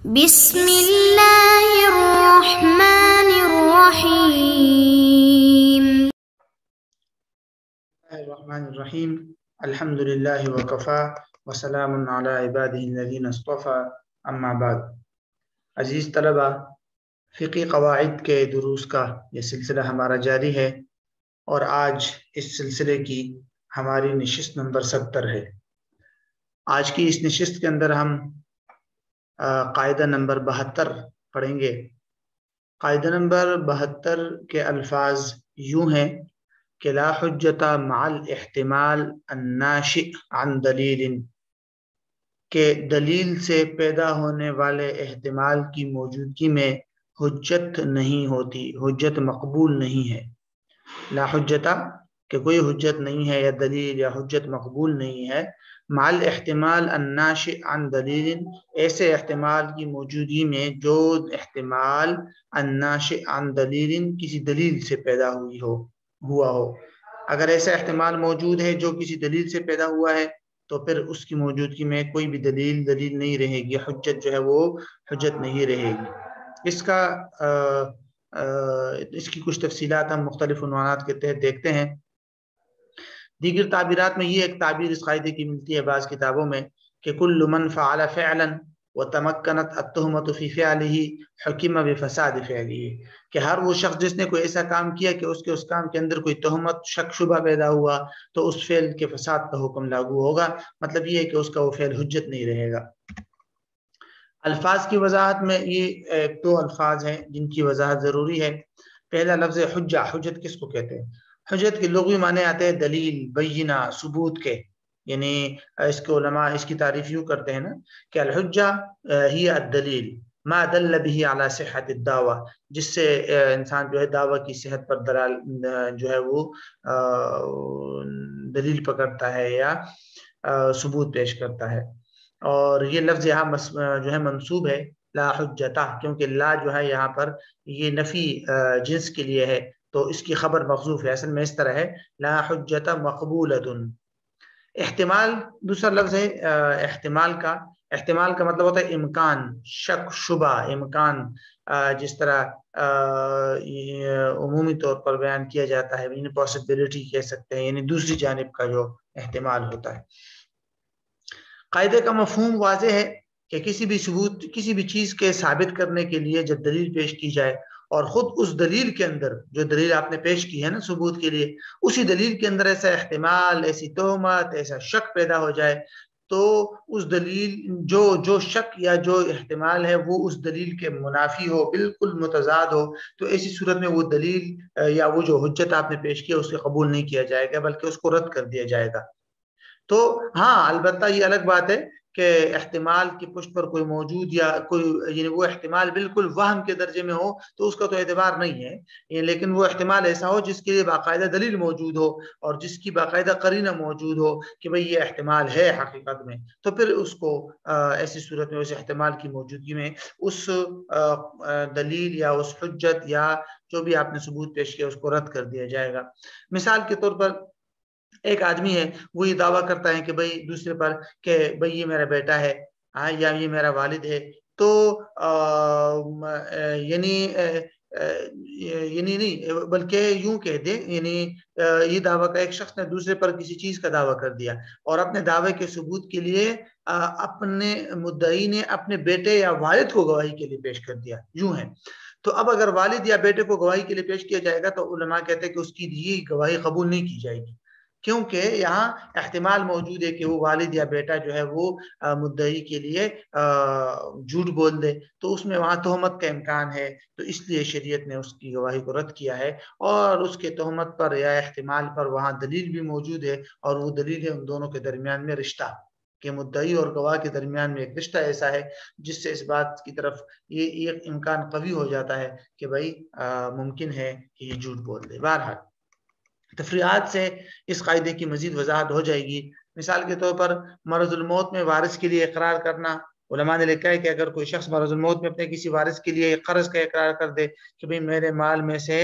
بسم اللہ الرحمن الرحیم. الرحمن الرحیم. الحمد للہ وکفا وسلام علی عبادہ الذین اصطفیٰ. اما بعد. عزیز طلبہ، فقی قواعد کے دروس کا یہ سلسلہ ہمارا جاری ہے اور آج اس سلسلے کی ہماری نشست نمبر 70 ہے. آج کی اس نشست کے اندر ہم قاعدہ نمبر 72 پڑھیں گے. قاعدہ نمبر 72 کے الفاظ یوں ہیں کہ لا حجت مع الاحتمال الناشئ عن دلیل، کہ دلیل سے پیدا ہونے والے احتمال کی موجودگی میں حجت نہیں ہوتی، حجت مقبول نہیں ہے. لا حجت کہ کوئی حجت نہیں ہے یا دلیل یا حجت مقبول نہیں ہے. مع الاحتمال الناشئ عن دلیل، ایسے احتمال کی موجودگی میں جو احتمال الناشئ عن دلیل کسی دلیل سے پیدا ہوا ہو. اگر ایسا احتمال موجود ہے جو کسی دلیل سے پیدا ہوا ہے تو پھر اس کی موجودگی میں کوئی بھی دلیل نہیں رہے گی، حجت جو ہے وہ حجت نہیں رہے گی. اس کی کچھ تفصیلات ہم مختلف عنوانات کے تحت دیکھتے ہیں. دیگر تعبیرات میں یہ ایک تعبیر اس قاعدے کی ملتی ہے بعض کتابوں میں کہ کل من فعل فعلا وتمکنت التہمۃ فی فعلہ حکم بفساد فعلہ، کہ ہر وہ شخص جس نے کوئی ایسا کام کیا کہ اس کام کے اندر کوئی تہمت شک شبہ پیدا ہوا تو اس فعل کے فساد کا حکم لاگو ہوگا. مطلب یہ ہے کہ اس کا وہ فعل حجت نہیں رہے گا. الفاظ کی وضاحت میں یہ دو الفاظ ہیں جن کی وضاحت ضروری ہے. پہلا لفظ حجہ. حجت کس کو کہتے ہیں؟ حجت کے لغوی معنی آتے ہیں دلیل، بینہ، ثبوت کے. یعنی اس کے علماء اس کی تعریف یوں کرتے ہیں نا کہ الحجہ ہی الدلیل ما دل به علی صحت الدعوی، جس سے انسان جو ہے دعوی کی صحت پر جو ہے وہ دلیل پکڑتا ہے یا ثبوت پیش کرتا ہے. اور یہ لفظ یہاں جو ہے منصوب ہے لا حجتہ، کیونکہ لا جو ہے یہاں پر یہ نفی جنس کے لیے ہے تو اس کی خبر محذوف ہے. اصل میں اس طرح ہے لا حجت مقبولۃ. احتمال دوسرا لفظ ہے احتمال کا. احتمال کا مطلب ہوتا ہے امکان، شک شبہ، امکان. جس طرح عمومی طور پر بیان کیا جاتا ہے یعنی پاسبلٹی کہہ سکتے ہیں، یعنی دوسری جانب کا جو احتمال ہوتا ہے. قاعدے کا مفہوم واضح ہے کہ کسی بھی چیز کے ثابت کرنے کے لیے جب دلیل پیش کی جائے اور خود اس دلیل کے اندر جو دلیل آپ نے پیش کی ہے نا ثبوت کے لیے، اسی دلیل کے اندر ایسا احتمال، ایسی تہمت، ایسا شک پیدا ہو جائے تو اس دلیل جو شک یا جو احتمال ہے وہ اس دلیل کے منافی ہو، بالکل متضاد ہو، تو ایسی صورت میں وہ دلیل یا وہ جو حجت آپ نے پیش کیا اس کو قبول نہیں کیا جائے گا بلکہ اس کو رد کر دیا جائے گا. تو ہاں البتہ یہ الگ بات ہے کہ احتمال کی پشت پر کوئی موجود یا کوئی یعنی وہ احتمال بالکل وہم کے درجے میں ہو تو اس کا تو اعتبار نہیں ہے، لیکن وہ احتمال ایسا ہو جس کے لیے باقاعدہ دلیل موجود ہو اور جس کی باقاعدہ قرینہ موجود ہو کہ بھئی یہ احتمال ہے حقیقت میں، تو پھر اس کو ایسی صورت میں اس احتمال کی موجودگی میں اس دلیل یا اس حجت یا جو بھی آپ نے ثبوت پیش کیا اس کو رد کر دیا جائے گا. مثال کے طور پر ایک آدمی ہے وہ یہ دعویٰ کرتا ہے کہ بھئی دوسرے پر کہ بھئی یہ میرا بیٹا ہے یا یہ میرا والد ہے، تو یعنی نہیں بلکہ یوں کہہ دے، یعنی یہ دعویٰ کا ایک شخص نے دوسرے پر کسی چیز کا دعویٰ کر دیا اور اپنے دعوے کے ثبوت کے لیے اپنے مدعی نے اپنے بیٹے یا والد کو گواہی کے لیے پیش کر دیا. یوں ہے تو اب اگر والد یا بیٹے کو گواہی کے لیے پیش کیا جائے گا تو علماء کہتے ہیں کہ اس کی یہ گواہی قبول نہیں کی جائے گی، کیونکہ یہاں احتمال موجود ہے کہ وہ والد یا بیٹا جو ہے وہ مدعی کے لیے جھوٹ بول دے، تو اس میں وہاں تہمت کا امکان ہے، تو اس لیے شریعت نے اس کی گواہی کو رد کیا ہے اور اس کے تہمت پر یا احتمال پر وہاں دلیل بھی موجود ہے اور وہ دلیل ہے ان دونوں کے درمیان میں رشتہ، کہ مدعی اور گواہ کے درمیان میں ایک رشتہ ایسا ہے جس سے اس بات کی طرف یہ امکان قوی ہو جاتا ہے کہ بھائی ممکن ہے کہ یہ جھوٹ بول دے. بہرحال تفریحات سے اس قاعدے کی مزید وضاحت ہو جائے گی. مثال کے طور پر مرض الموت میں وارث کے لیے اقرار کرنا علماء نے لکھا ہے کہ اگر کوئی شخص مرض الموت میں اپنے کسی وارث کے لیے قرض کا اقرار کر دے کہ بھئی میرے مال میں سے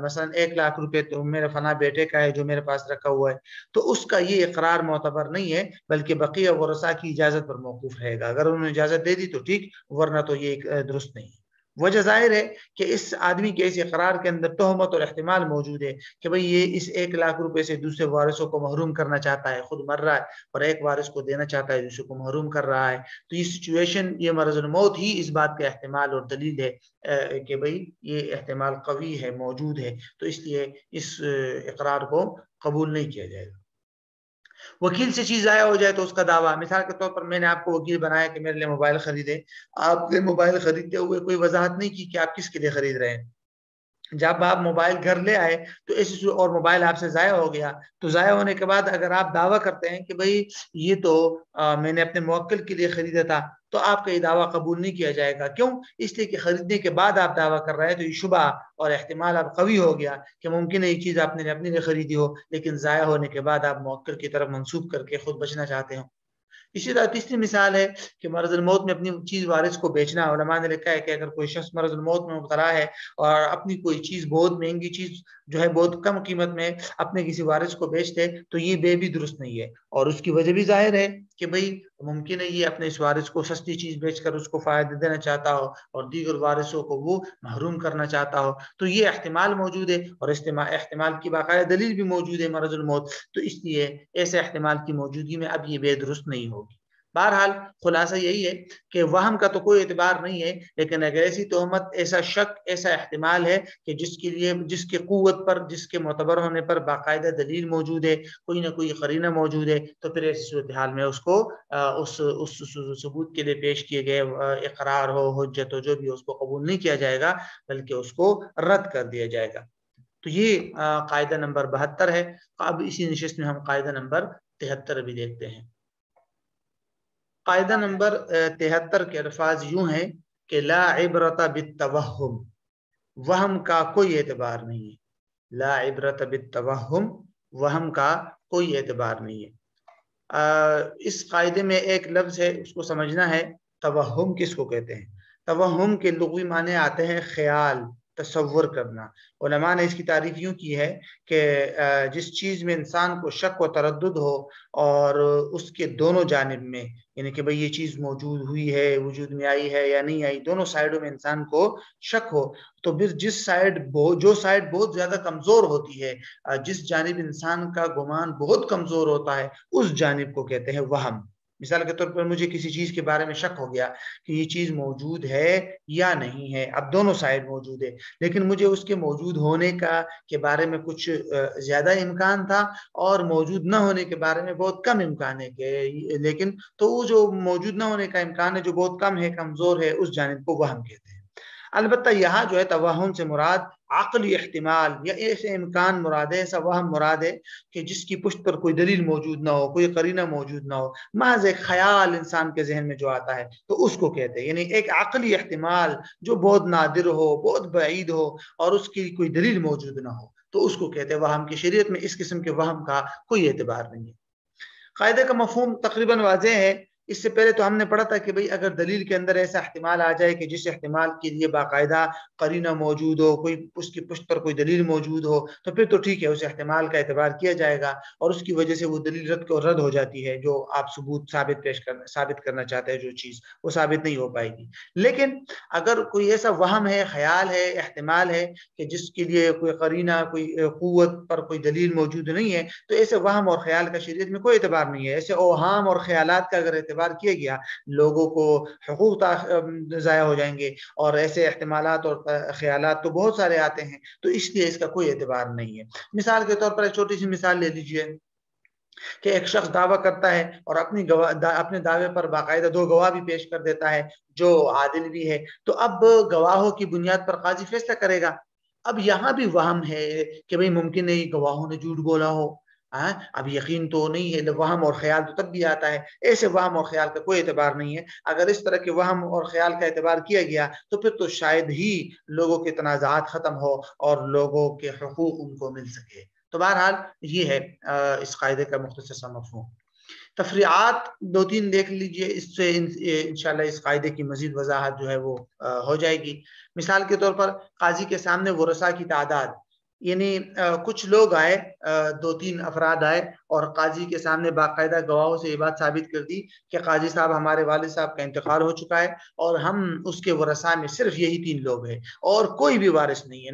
مثلا 1,00,000 روپے تو میرے فلاں بیٹے کا ہے جو میرے پاس رکھا ہوا ہے، تو اس کا یہ اقرار معتبر نہیں ہے، بلکہ بقیہ ورثاء کی اجازت پر موقوف رہے گا۔ اگر انہوں نے اجازت دے دی تو ٹھیک، ورنہ تو یہ درست نہیں ہے۔ وجہ ظاہر ہے کہ اس آدمی کے اس اقرار کے اندر تہمت اور احتمال موجود ہے کہ بھئی یہ اس 1,00,000 روپے سے دوسرے وارثوں کو محروم کرنا چاہتا ہے، خود مر رہا ہے اور ایک وارث کو دینا چاہتا ہے دوسرے کو محروم کر رہا ہے۔ تو یہ سچویشن، یہ مرض الموت ہی اس بات کا احتمال اور دلیل ہے کہ بھئی یہ احتمال قوی ہے، موجود ہے، تو اس لیے اس اقرار کو قبول نہیں کیا جائے گا۔ وکیل سے چیز ضائع ہو جائے تو اس کا دعویٰ، مثال کے طور پر میں نے آپ کو وکیل بنایا کہ میرے لیے موبائل خریدے، آپ نے موبائل خریدتے ہوئے کوئی وضاحت نہیں کی کہ آپ کس کے لیے خرید رہے ہیں۔ جب آپ موبائل گھر لے آئے تو اور موبائل آپ سے ضائع ہو گیا، تو ضائع ہونے کے بعد اگر آپ دعویٰ کرتے ہیں کہ بھئی یہ تو میں نے اپنے موکل کے لیے خریدا تھا، تو آپ کا یہ دعویٰ قبول نہیں کیا جائے گا۔ کیوں؟ اس لیے کہ خریدنے کے بعد آپ دعویٰ کر رہے ہیں تو یہ شبہ اور احتمال اب قوی ہو گیا کہ ممکن ہے یہ چیز آپ نے اپنے لیے خریدی ہو لیکن ضائع ہونے کے بعد آپ موکل کی طرف منسوب کر کے خود بچنا چاہتے ہو۔ اسی طرح تیسری مثال ہے کہ مرض الموت میں اپنی چیز وارث کو بیچنا۔ علماء نے لکھا ہے کہ اگر کوئی شخص مرض الموت میں مبتلا ہے اور اپنی کوئی چیز، بہت مہنگی چیز جو ہے بہت کم قیمت میں اپنے کسی وارث کو بیچ دے تو یہ بے بھی درست نہیں ہے، اور اس کی وجہ بھی ظاہر ہے کہ بھئی ممکن ہے یہ اپنے اس وارث کو سستی چیز بیچ کر اس کو فائدہ دینا چاہتا ہو اور دیگر وارثوں کو وہ محروم کرنا چاہتا ہو، تو یہ احتمال موجود ہے اور احتمال کی باقاعدہ دلیل بھی موجود ہے مرض الموت، تو اس لیے ایسے احتمال کی موجودگی میں اب یہ بے درست نہیں ہوگی۔ بہرحال خلاصہ یہی ہے کہ وہم کا تو کوئی اعتبار نہیں ہے، لیکن اگر ایسی تہمت، ایسا شک، ایسا احتمال ہے کہ جس کے قوت پر، جس کے معتبر ہونے پر باقاعدہ دلیل موجود ہے، کوئی نہ کوئی قرینہ موجود ہے، تو پھر ایسی صورتحال میں اس کو اس ثبوت کے لیے پیش کیے گئے اقرار ہو، حجت ہو، جو بھی اس کو قبول نہیں کیا جائے گا بلکہ اس کو رد کر دیا جائے گا۔ تو یہ قاعدہ نمبر 72 ہے۔ اب اسی نشست میں ہم قاعدہ نمبر 73 بھی دیکھتے ہیں۔ قاعدہ نمبر 73 کے الفاظ یوں ہیں کہ لا عبرت بالتوہم، وہم کا کوئی اعتبار نہیں ہے۔ لا عبرت بالتوہم، وہم کا کوئی اعتبار نہیں ہے۔ اس قاعدے میں ایک لفظ ہے، اس کو سمجھنا ہے۔ توہم کس کو کہتے ہیں؟ توہم کے لغوی معنی آتے ہیں خیال، تصور کرنا۔ علماء نے اس کی تعریف یوں کی ہے کہ جس چیز میں انسان کو شک و تردد ہو اور اس کے دونوں جانب میں، یعنی کہ بھئی یہ چیز موجود ہوئی ہے، وجود میں آئی ہے یا نہیں آئی، دونوں سائڈوں میں انسان کو شک ہو، تو پھر جو سائڈ بہت زیادہ کمزور ہوتی ہے، جس جانب انسان کا گمان بہت کمزور ہوتا ہے، اس جانب کو کہتے ہیں وہم۔ مثال کے طور پر مجھے کسی چیز کے بارے میں شک ہو گیا کہ یہ چیز موجود ہے یا نہیں ہے، اب دونوں سائڈ موجود ہے، لیکن مجھے اس کے موجود ہونے کے بارے میں کچھ زیادہ امکان تھا اور موجود نہ ہونے کے بارے میں بہت کم امکان ہے، لیکن تو وہ جو موجود نہ ہونے کا امکان ہے جو بہت کم ہے، کمزور ہے، اس جانب کو وہم کہتے ہیں۔ البتہ یہاں جو ہے توہم سے مراد عقلی احتمال یا ایسے امکان مراد ہے، ایسا وہم مراد ہے کہ جس کی پشت پر کوئی دلیل موجود نہ ہو، کوئی قرینہ موجود نہ ہو، محض ایک خیال انسان کے ذہن میں جو آتا ہے تو اس کو کہتے ہیں، یعنی ایک عقلی احتمال جو بہت نادر ہو، بہت بعید ہو اور اس کی کوئی دلیل موجود نہ ہو، تو اس کو کہتے ہیں وہم۔ کی شریعت میں اس قسم کے وہم کا کوئی اعتبار نہیں ہے۔ قاعدے کا مفہوم تقریباً واضح ہے۔ اس سے پہلے تو ہم نے پڑھا تھا کہ بھئی اگر دلیل کے اندر ایسا احتمال آ جائے کہ جس احتمال کے لیے باقاعدہ قرینہ موجود ہو، کوئی اس کی پشت پر کوئی دلیل موجود ہو، تو پھر تو ٹھیک ہے، اس احتمال کا اعتبار کیا جائے گا اور اس کی وجہ سے وہ دلیل رد ہو جاتی ہے، جو آپ ثابت کرنا چاہتے ہیں، جو چیز وہ ثابت نہیں ہو پائے گی۔ لیکن اگر کوئی ایسا وہم ہے، خیال ہے، احتمال ہے کہ جس کے لیے کوئی قرینہ، کوئی قوت پر کوئی دلیل موجود نہیں ہے، تو ایسے وہم اور خیال کا شریعت میں کوئی اعتبار نہیں ہے۔ ایسے اوہام اور خیالات کا اگر اعتبار کیا گیا، لوگوں کو حقوق ضائع ہو جائیں گے، اور ایسے احتمالات اور خیالات تو بہت سارے آتے ہیں، تو اس لیے اس کا کوئی اعتبار نہیں ہے۔ مثال کے طور پر ایک چھوٹی سی مثال لے لیجئے کہ ایک شخص دعویٰ کرتا ہے اور اپنے دعوے پر باقاعدہ 2 گواہ بھی پیش کر دیتا ہے جو عادل بھی ہے، تو اب گواہوں کی بنیاد پر قاضی فیصلہ کرے گا۔ اب یہاں بھی وہم ہے کہ بھئی ممکن نہیں گواہوں نے جھوٹ بولا ہو، اب یقین تو نہیں ہے، وہم اور خیال تو تب بھی آتا ہے۔ ایسے وہم اور خیال کا کوئی اعتبار نہیں ہے۔ اگر اس طرح کے وہم اور خیال کا اعتبار کیا گیا تو پھر تو شاید ہی لوگوں کے تنازعات ختم ہو اور لوگوں کے حقوق ان کو مل سکے۔ تو بہرحال یہ ہے اس قاعدے کا مختصر سا مفہوم۔ تفریعات 2-3 دیکھ لیجئے، اس سے انشاءاللہ اس قاعدے کی مزید وضاحت جو ہے وہ ہو جائے گی۔ مثال کے طور پر قاضی کے سامنے ورثاء کی تعداد، یعنی کچھ لوگ آئے، 2-3 افراد آئے اور قاضی کے سامنے باقاعدہ گواہوں سے یہ بات ثابت کر دی کہ قاضی صاحب ہمارے والد صاحب کا انتقال ہو چکا ہے اور ہم اس کے ورثاء میں صرف یہی 3 لوگ ہیں اور کوئی بھی وارث نہیں ہے،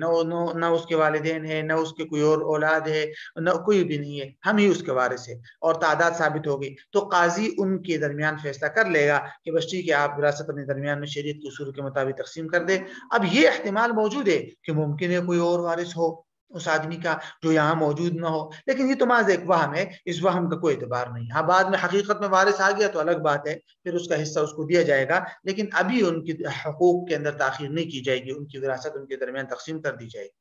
نہ اس کے والدین ہیں، نہ اس کے کوئی اور اولاد ہے، نہ کوئی بھی نہیں ہے، ہم ہی اس کے وارث ہیں، اور تعداد ثابت ہو گئی، تو قاضی ان کے درمیان فیصلہ کر لے گا کہ بس ٹھیک ہے، آپ وراثت اپنے درمیان میں شریعت کے اصول کے مطابق تقسیم کر دیں۔ اب یہ احتمال موجود ہے کہ ممکن ہے کوئی اور وارث ہو اس آدمی کا جو یہاں موجود نہ ہو، لیکن یہ تو محض ایک وہم ہے، اس وہم کا کوئی اعتبار نہیں۔ ہاں بعد میں حقیقت میں وارث آ گیا تو الگ بات ہے، پھر اس کا حصہ اس کو دیا جائے گا، لیکن ابھی ان کی حقوق کے اندر تاخیر نہیں کی جائے گی، ان کی وراثت ان کے درمیان تقسیم کر دی جائے گی۔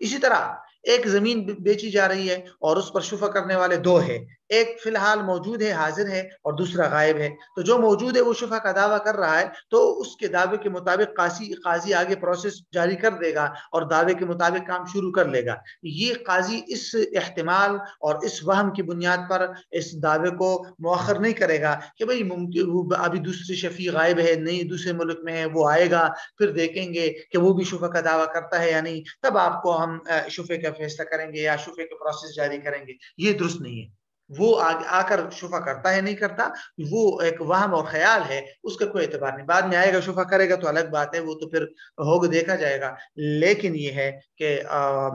اسی طرح ایک زمین بیچی جا رہی ہے اور اس پر شفع کرنے والے 2 ہیں، ایک فی الحال موجود ہے، حاضر ہے، اور دوسرا غائب ہے، تو جو موجود ہے وہ شفع کا دعویٰ کر رہا ہے، تو اس کے دعوے کے مطابق قاضی آگے پروسیس جاری کر دے گا اور دعوے کے مطابق کام شروع کر لے گا۔ یہ قاضی اس احتمال اور اس وہم کی بنیاد پر اس دعوے کو مؤخر نہیں کرے گا کہ بھئی ممکن وہ ابھی دوسری شفیع غائب ہے، نہیں دوسرے ملک میں ہے، وہ آئے گا، پھر دیکھیں گے کہ وہ بھی شفع کا دعویٰ کرتا ہے یا نہیں، تب آپ کو ہم شفع کا فیصلہ کریں گے یا شفع کا پروسیس جاری کریں گے۔ یہ درست نہیں ہے۔ وہ آ کر شفع کرتا ہے نہیں کرتا، وہ ایک وہم اور خیال ہے، اس کا کوئی اعتبار نہیں، بعد میں آئے گا شفع کرے گا تو الگ بات ہے، وہ تو پھر ہوگا دیکھا جائے گا، لیکن یہ ہے کہ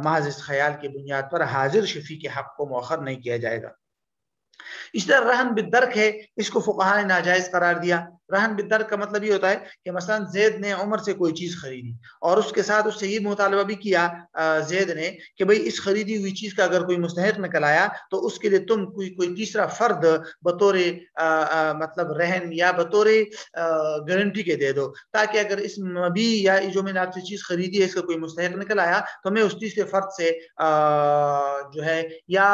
محض اس خیال کی بنیاد پر حاضر شفیع کے حق کو مؤخر نہیں کیا جائے گا۔ اس طرح رہن بالدرک ہے، اس کو فقہاء نے ناجائز قرار دیا۔ رہن بالدرک کا مطلب یہ ہوتا ہے کہ مثلا زید نے عمر سے کوئی چیز خریدی اور اس کے ساتھ اس سے یہ مطالبہ بھی کیا زید نے کہ بھئی اس خریدی ہوئی چیز کا اگر کوئی مستحق نکل آیا تو اس کے لیے تم کوئی تیسرا فرد بطور مطلب رہن یا بطور گارنٹی کے دے دو، تاکہ اگر اس مبی یا جو میں نے آپ سے چیز خریدی ہے اس کا کوئی مستحق نکل آیا تو میں اس تیسرے فرد سے جو ہے، یا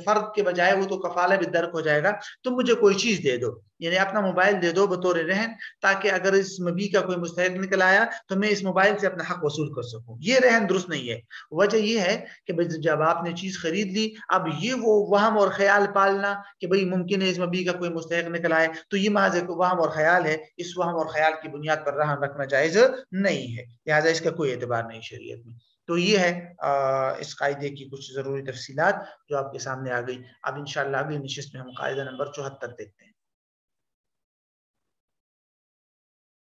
فرد کے بجائے وہ تو کفالہ بالدرک ہو جائے گا، تم مجھے کوئی چیز دے دو، یعنی اپنا موبائل دے دو بطور رہن، تاکہ اگر اس مبی کا کوئی مستحق نکل آیا تو میں اس موبائل سے اپنا حق وصول کر سکوں۔ یہ رہن درست نہیں ہے۔ وجہ یہ ہے کہ جب آپ نے چیز خرید لی، اب یہ وہ وہم اور خیال پالنا کہ بھئی ممکن ہے اس مبی کا کوئی مستحق نکل آئے، تو یہ محض ایک وہم اور خیال ہے، اس وہم اور خیال کی بنیاد پر رہن رکھنا جائز نہیں ہے، لہٰذا اس کا کوئی اعتبار نہیں شریعت میں۔ تو یہ ہے اس قاعدے کی کچھ ضروری تفصیلات جو آپ کے سامنے آ گئی۔ اب انشاءاللہ اگلی نشست میں ہم قاعدہ نمبر 74 دیکھتے ہیں۔